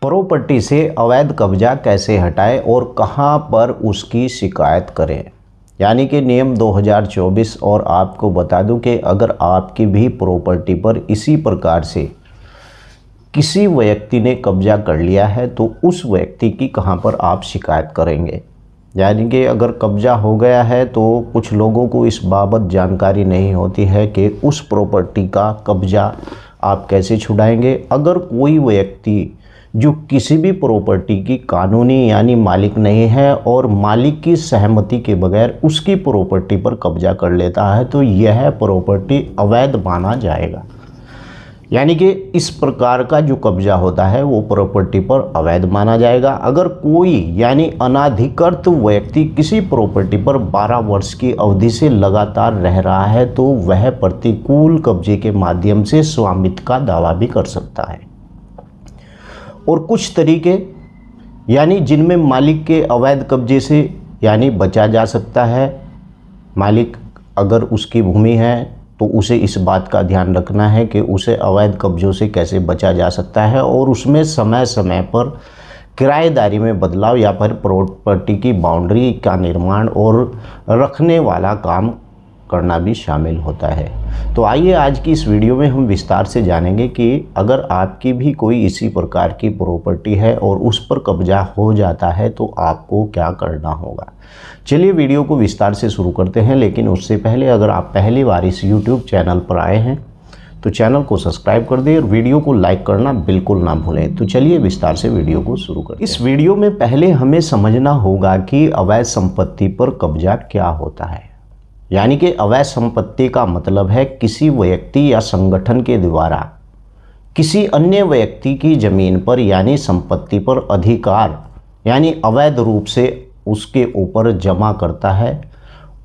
Property से अवैध कब्जा कैसे हटाएं और कहां पर उसकी शिकायत करें, यानी कि नियम 2024। और आपको बता दूं कि अगर आपकी भी प्रॉपर्टी पर इसी प्रकार से किसी व्यक्ति ने कब्जा कर लिया है तो उस व्यक्ति की कहां पर आप शिकायत करेंगे। यानी कि अगर कब्जा हो गया है तो कुछ लोगों को इस बाबत जानकारी नहीं होती है कि उस प्रॉपर्टी का कब्जा आप कैसे छुड़ाएंगे। अगर कोई व्यक्ति जो किसी भी प्रॉपर्टी की कानूनी यानी मालिक नहीं है और मालिक की सहमति के बगैर उसकी प्रॉपर्टी पर कब्जा कर लेता है तो यह प्रॉपर्टी अवैध माना जाएगा। यानी कि इस प्रकार का जो कब्जा होता है वो प्रॉपर्टी पर अवैध माना जाएगा। अगर कोई यानी अनाधिकृत व्यक्ति किसी प्रॉपर्टी पर 12 वर्ष की अवधि से लगातार रह रहा है तो वह प्रतिकूल कब्जे के माध्यम से स्वामित्व का दावा भी कर सकता है। और कुछ तरीके यानी जिनमें मालिक के अवैध कब्जे से यानी बचा जा सकता है। मालिक अगर उसकी भूमि है तो उसे इस बात का ध्यान रखना है कि उसे अवैध कब्जों से कैसे बचा जा सकता है और उसमें समय समय पर किराएदारी में बदलाव या फिर प्रॉपर्टी की बाउंड्री का निर्माण और रखने वाला काम करना भी शामिल होता है। तो आइए आज की इस वीडियो में हम विस्तार से जानेंगे कि अगर आपकी भी कोई इसी प्रकार की प्रॉपर्टी है और उस पर कब्जा हो जाता है तो आपको क्या करना होगा। चलिए वीडियो को विस्तार से शुरू करते हैं, लेकिन उससे पहले अगर आप पहली बार इस YouTube चैनल पर आए हैं तो चैनल को सब्सक्राइब कर दें और वीडियो को लाइक करना बिल्कुल ना भूलें। तो चलिए विस्तार से वीडियो को शुरू करते हैं। इस वीडियो में पहले हमें समझना होगा कि अवैध संपत्ति पर कब्जा क्या होता है। यानी कि अवैध संपत्ति का मतलब है किसी व्यक्ति या संगठन के द्वारा किसी अन्य व्यक्ति की जमीन पर यानी संपत्ति पर अधिकार यानी अवैध रूप से उसके ऊपर जमा करता है।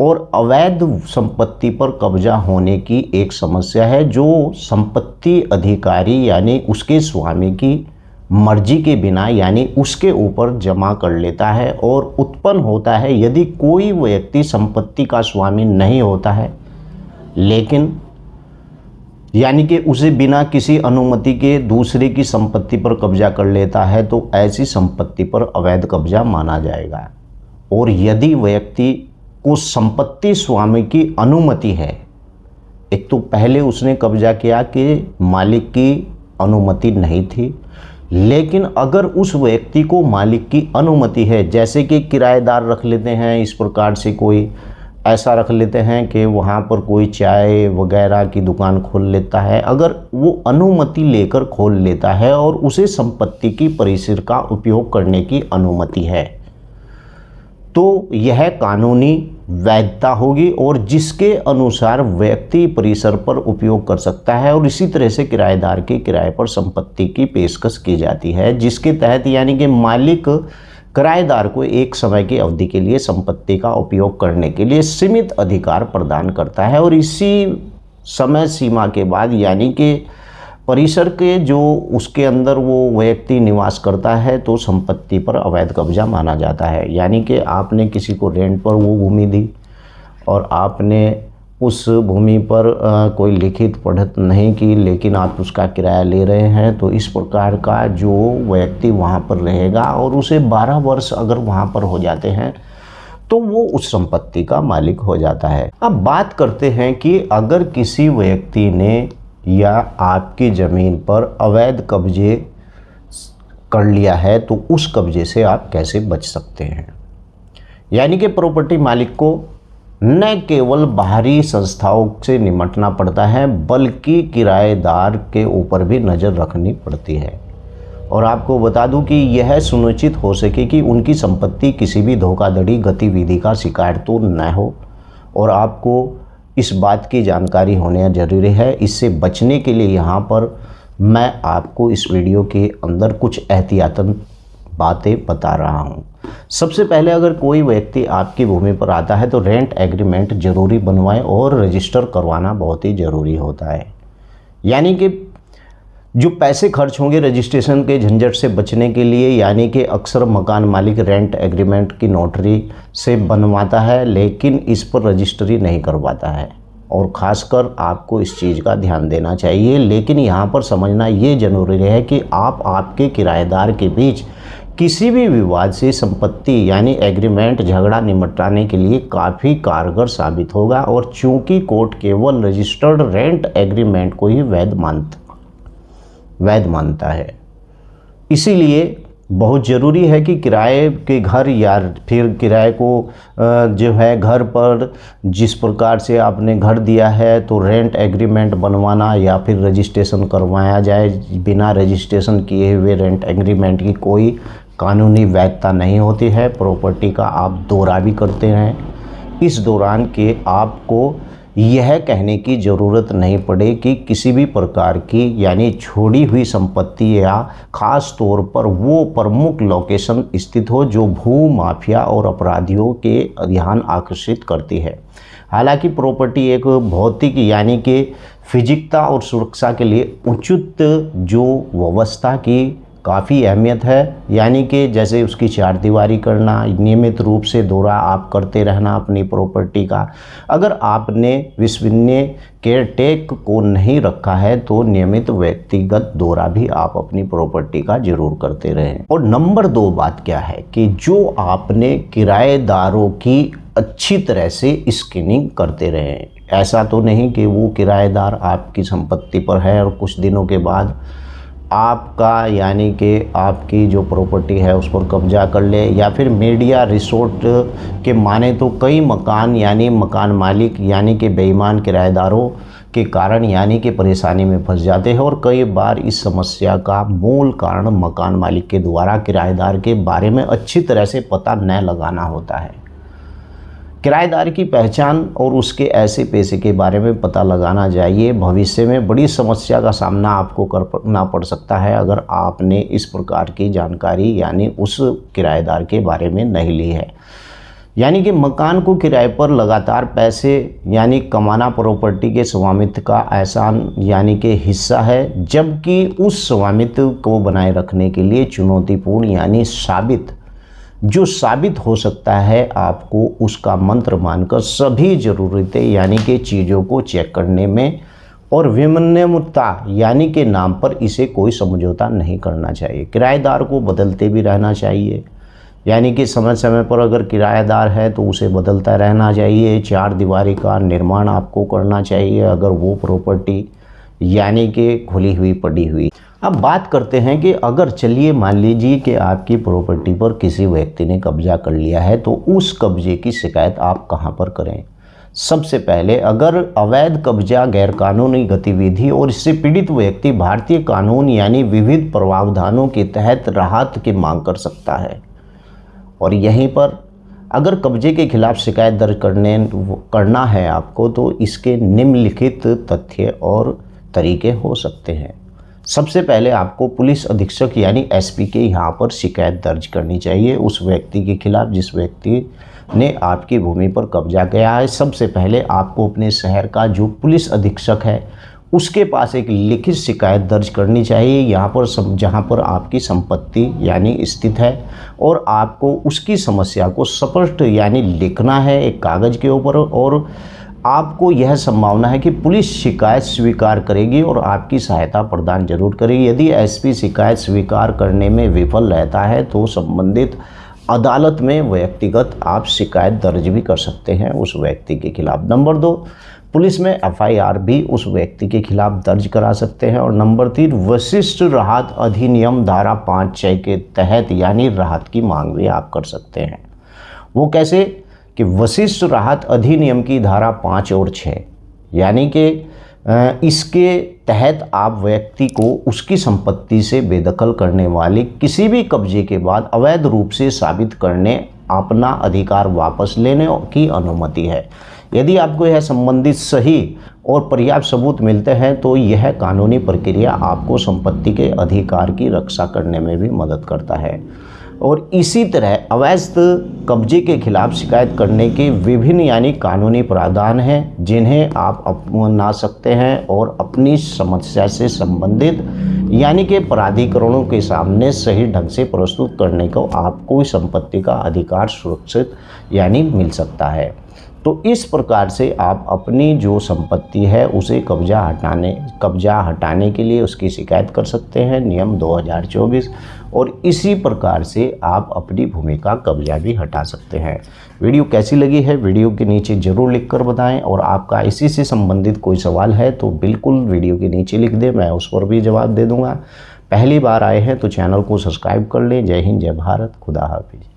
और अवैध संपत्ति पर कब्जा होने की एक समस्या है जो संपत्ति अधिकारी यानी उसके स्वामी की मर्जी के बिना यानी उसके ऊपर जमा कर लेता है और उत्पन्न होता है यदि कोई व्यक्ति संपत्ति का स्वामी नहीं होता है लेकिन यानी कि उसे बिना किसी अनुमति के दूसरे की संपत्ति पर कब्जा कर लेता है तो ऐसी संपत्ति पर अवैध कब्जा माना जाएगा। और यदि व्यक्ति को संपत्ति स्वामी की अनुमति है, एक तो पहले उसने कब्जा किया कि मालिक की अनुमति नहीं थी, लेकिन अगर उस व्यक्ति को मालिक की अनुमति है, जैसे कि किराएदार रख लेते हैं, इस प्रकार से कोई ऐसा रख लेते हैं कि वहाँ पर कोई चाय वगैरह की दुकान खोल लेता है, अगर वो अनुमति लेकर खोल लेता है और उसे संपत्ति की परिसर का उपयोग करने की अनुमति है तो यह कानूनी वैधता होगी और जिसके अनुसार व्यक्ति परिसर पर उपयोग कर सकता है। और इसी तरह से किराएदार के किराए पर संपत्ति की पेशकश की जाती है जिसके तहत यानी कि मालिक किराएदार को एक समय की अवधि के लिए संपत्ति का उपयोग करने के लिए सीमित अधिकार प्रदान करता है और इसी समय सीमा के बाद यानी कि परिसर के जो उसके अंदर वो व्यक्ति निवास करता है तो संपत्ति पर अवैध कब्जा माना जाता है। यानी कि आपने किसी को रेंट पर वो भूमि दी और आपने उस भूमि पर कोई लिखित पढ़त नहीं की लेकिन आप उसका किराया ले रहे हैं तो इस प्रकार का जो व्यक्ति वहाँ पर रहेगा और उसे 12 वर्ष अगर वहाँ पर हो जाते हैं तो वो उस संपत्ति का मालिक हो जाता है। अब बात करते हैं कि अगर किसी व्यक्ति ने या आपकी ज़मीन पर अवैध कब्जे कर लिया है तो उस कब्जे से आप कैसे बच सकते हैं। यानी कि प्रॉपर्टी मालिक को न केवल बाहरी संस्थाओं से निपटना पड़ता है बल्कि किराएदार के ऊपर भी नज़र रखनी पड़ती है। और आपको बता दूं कि यह सुनिश्चित हो सके कि उनकी संपत्ति किसी भी धोखाधड़ी गतिविधि का शिकार तो न हो और आपको इस बात की जानकारी होना जरूरी है। इससे बचने के लिए यहाँ पर मैं आपको इस वीडियो के अंदर कुछ एहतियातन बातें बता रहा हूँ। सबसे पहले अगर कोई व्यक्ति आपकी भूमि पर आता है तो रेंट एग्रीमेंट जरूरी बनवाएं और रजिस्टर करवाना बहुत ही ज़रूरी होता है। यानी कि जो पैसे खर्च होंगे रजिस्ट्रेशन के झंझट से बचने के लिए, यानी कि अक्सर मकान मालिक रेंट एग्रीमेंट की नोटरी से बनवाता है लेकिन इस पर रजिस्ट्री नहीं करवाता है और ख़ासकर आपको इस चीज़ का ध्यान देना चाहिए। लेकिन यहाँ पर समझना ये ज़रूरी है कि आप आपके किराएदार के बीच किसी भी विवाद से संपत्ति यानी एग्रीमेंट झगड़ा निपटाने के लिए काफ़ी कारगर साबित होगा। और चूंकि कोर्ट केवल रजिस्टर्ड रेंट एग्रीमेंट को ही वैध मानता है, इसीलिए बहुत ज़रूरी है कि किराए के घर या फिर किराए को जो है घर पर जिस प्रकार से आपने घर दिया है तो रेंट एग्रीमेंट बनवाना या फिर रजिस्ट्रेशन करवाया जाए। बिना रजिस्ट्रेशन किए हुए रेंट एग्रीमेंट की कोई कानूनी वैधता नहीं होती है। प्रॉपर्टी का आप दौरा भी करते हैं, इस दौरान के आपको यह कहने की ज़रूरत नहीं पड़े कि किसी भी प्रकार की यानी छोड़ी हुई संपत्ति या ख़ास तौर पर वो प्रमुख लोकेशन स्थित हो जो भू माफिया और अपराधियों के ध्यान आकर्षित करती है। हालांकि प्रॉपर्टी एक भौतिक यानी कि फिजिकता और सुरक्षा के लिए उचित जो व्यवस्था की काफ़ी अहमियत है, यानी कि जैसे उसकी चारदीवारी करना, नियमित रूप से दौरा आप करते रहना अपनी प्रॉपर्टी का। अगर आपने विश्वसनीय केयरटेक को नहीं रखा है तो नियमित व्यक्तिगत दौरा भी आप अपनी प्रॉपर्टी का जरूर करते रहें। और नंबर 2 बात क्या है कि जो आपने किराएदारों की अच्छी तरह से स्क्रीनिंग करते रहें। ऐसा तो नहीं कि वो किराएदार आपकी संपत्ति पर है और कुछ दिनों के बाद आपका यानी कि आपकी जो प्रॉपर्टी है उस पर कब्जा कर ले, या फिर मीडिया रिसोर्ट के माने तो कई मकान यानी मकान मालिक यानी कि बेईमान किराएदारों के कारण यानी कि परेशानी में फंस जाते हैं। और कई बार इस समस्या का मूल कारण मकान मालिक के द्वारा किराएदार के बारे में अच्छी तरह से पता न लगाना होता है। किराएदार की पहचान और उसके ऐसे पैसे के बारे में पता लगाना चाहिए। भविष्य में बड़ी समस्या का सामना आपको करना पड़ सकता है अगर आपने इस प्रकार की जानकारी यानी उस किराएदार के बारे में नहीं ली है। यानी कि मकान को किराए पर लगातार पैसे यानी कमाना प्रॉपर्टी के स्वामित्व का आसान यानी कि हिस्सा है, जबकि उस स्वामित्व को बनाए रखने के लिए चुनौतीपूर्ण यानी साबित हो सकता है। आपको उसका मंत्र मानकर सभी ज़रूरतें यानी कि चीज़ों को चेक करने में और विनियमितता यानी कि नाम पर इसे कोई समझौता नहीं करना चाहिए। किराएदार को बदलते भी रहना चाहिए, यानी कि समय समय पर अगर किराएदार है तो उसे बदलता रहना चाहिए। चारदीवारी का निर्माण आपको करना चाहिए अगर वो प्रॉपर्टी यानी कि खुली हुई पड़ी हुई। अब बात करते हैं कि अगर चलिए मान लीजिए कि आपकी प्रॉपर्टी पर किसी व्यक्ति ने कब्जा कर लिया है तो उस कब्जे की शिकायत आप कहां पर करें। सबसे पहले अगर अवैध कब्जा, गैरकानूनी गतिविधि और इससे पीड़ित व्यक्ति भारतीय कानून यानी विविध प्रावधानों के तहत राहत की मांग कर सकता है। और यहीं पर अगर कब्जे के खिलाफ शिकायत दर्ज करना है आपको तो इसके निम्नलिखित तथ्य और तरीके हो सकते हैं। सबसे पहले आपको पुलिस अधीक्षक यानी एसपी के यहाँ पर शिकायत दर्ज करनी चाहिए उस व्यक्ति के खिलाफ जिस व्यक्ति ने आपकी भूमि पर कब्जा किया है। सबसे पहले आपको अपने शहर का जो पुलिस अधीक्षक है उसके पास एक लिखित शिकायत दर्ज करनी चाहिए यहाँ पर जहाँ पर आपकी संपत्ति यानी स्थित है, और आपको उसकी समस्या को स्पष्ट यानी लिखना है एक कागज़ के ऊपर। और आपको यह संभावना है कि पुलिस शिकायत स्वीकार करेगी और आपकी सहायता प्रदान जरूर करेगी। यदि एसपी शिकायत स्वीकार करने में विफल रहता है तो संबंधित अदालत में व्यक्तिगत आप शिकायत दर्ज भी कर सकते हैं उस व्यक्ति के खिलाफ। नंबर 2, पुलिस में एफआईआर भी उस व्यक्ति के खिलाफ दर्ज करा सकते हैं। और नंबर 3, वशिष्ठ राहत अधिनियम धारा 5(6) के तहत यानी राहत की मांग भी आप कर सकते हैं। वो कैसे कि वशिष्ठ राहत अधिनियम की धारा 5 और 6 यानी कि इसके तहत आप व्यक्ति को उसकी संपत्ति से बेदखल करने वाले किसी भी कब्जे के बाद अवैध रूप से साबित करने अपना अधिकार वापस लेने की अनुमति है। यदि आपको यह संबंधित सही और पर्याप्त सबूत मिलते हैं तो यह कानूनी प्रक्रिया आपको संपत्ति के अधिकार की रक्षा करने में भी मदद करता है। और इसी तरह अवैध कब्जे के खिलाफ शिकायत करने के विभिन्न यानी कानूनी प्रावधान हैं जिन्हें आप अपना सकते हैं और अपनी समस्या से संबंधित यानी कि प्राधिकरणों के सामने सही ढंग से प्रस्तुत करने को आपको संपत्ति का अधिकार सुरक्षित यानी मिल सकता है। तो इस प्रकार से आप अपनी जो संपत्ति है उसे कब्जा हटाने के लिए उसकी शिकायत कर सकते हैं, नियम 2024। और इसी प्रकार से आप अपनी भूमि का कब्जा भी हटा सकते हैं। वीडियो कैसी लगी है वीडियो के नीचे ज़रूर लिखकर बताएं, और आपका इसी से संबंधित कोई सवाल है तो बिल्कुल वीडियो के नीचे लिख दें, मैं उस पर भी जवाब दे दूँगा। पहली बार आए हैं तो चैनल को सब्सक्राइब कर लें। जय हिंद, जय भारत, खुदा हाफिज़।